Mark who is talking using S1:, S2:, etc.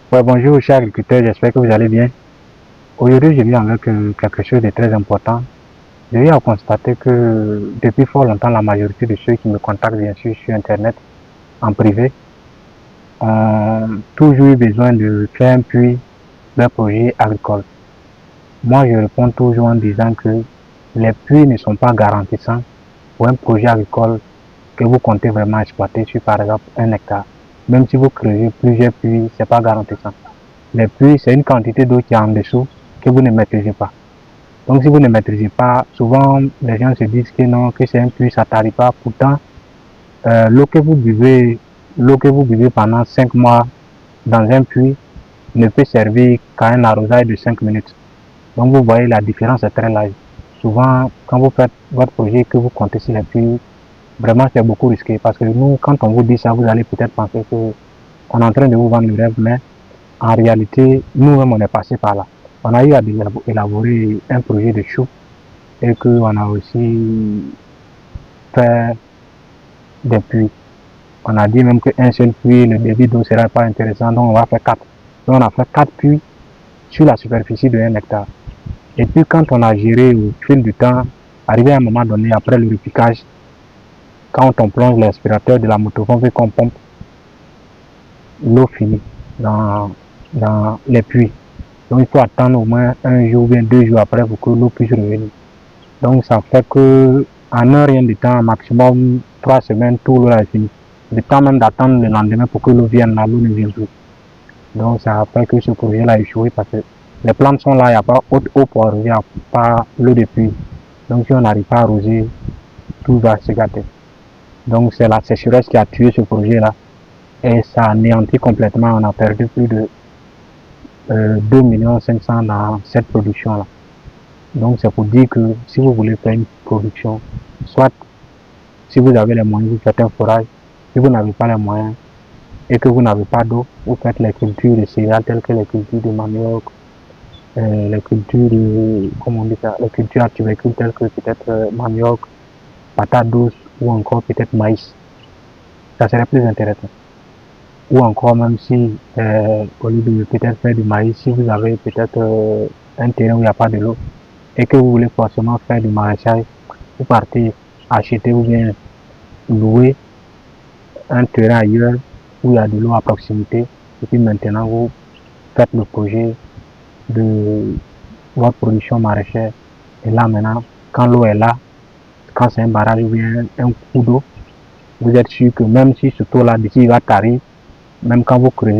S1: Ouais, bonjour, chers agriculteurs, j'espère que vous allez bien. Aujourd'hui, je viens avec quelque chose de très important. Je viens à constater que depuis fort longtemps, la majorité de ceux qui me contactent, bien sûr, sur Internet, en privé, ont toujours eu besoin de faire un puits d'un projet agricole. Moi, je réponds toujours en disant que les puits ne sont pas garantissants pour un projet agricole que vous comptez vraiment exploiter sur, par exemple, 1 hectare. Même si vous creusez plusieurs puits, c'est pas garantissant. Les puits, c'est une quantité d'eau qui est en dessous que vous ne maîtrisez pas. Donc, si vous ne maîtrisez pas, souvent les gens se disent que non, que c'est un puits, ça t'arrive pas. Pourtant, l'eau que vous buvez, l'eau que vous buvez pendant 5 mois dans un puits ne peut servir qu'à un arrosage de 5 minutes. Donc, vous voyez, la différence est très large. Souvent, quand vous faites votre projet que vous comptez sur les puits, vraiment c'est beaucoup risqué parce que nous, quand on vous dit ça, vous allez peut-être penser que on est en train de vous vendre le rêve, mais en réalité, nous-mêmes, on est passé par là. On a eu à élaborer un projet de chou et qu'on a aussi fait des puits. On a dit même qu'un seul puits, le débit d'eau ne sera pas intéressant, donc on va faire 4. Donc on a fait 4 puits sur la superficie de 1 hectare. Et puis quand on a géré au fil du temps, arrivé à un moment donné, après le repiquage, quand on plonge l'aspirateur de la motopompe et qu'on pompe, l'eau finit dans les puits. Donc il faut attendre au moins 1 jour ou bien 2 jours après pour que l'eau puisse revenir. Donc ça fait que en un rien de temps, maximum 3 semaines, tout l'eau est fini. Le temps même d'attendre le lendemain pour que l'eau vienne, là, l'eau ne vient plus. Donc ça fait que ce projet-là a échoué parce que les plantes sont là, il n'y a pas haute eau pour arroser, il n'y a pas l'eau de pluie. Donc si on n'arrive pas à arroser, tout va se gâter. Donc c'est la sécheresse qui a tué ce projet-là. Et ça a anéanti complètement, on a perdu plus de 2,5 millions dans cette production-là. Donc c'est pour dire que si vous voulez faire une production, soit si vous avez les moyens, vous faites un forage. Si vous n'avez pas les moyens et que vous n'avez pas d'eau, vous faites les cultures de céréales telles que les cultures de manioc, les cultures de, comment on dit ça, les cultures à tubercules telles que peut-être manioc, patate douce ou encore peut-être maïs. Ça serait plus intéressant. Ou encore même si au lieu de peut-être faire du maïs, si vous avez peut-être un terrain où il n'y a pas de l'eau et que vous voulez forcément faire du maraîchage, vous partez acheter ou bien louer un terrain ailleurs où il y a de l'eau à proximité et puis maintenant vous faites le projet de votre production maraîchère et là maintenant quand l'eau est là, quand c'est un barrage ou bien un coup d'eau, vous êtes sûr que même si ce taux là d'ici va tarir, même quand vous creusez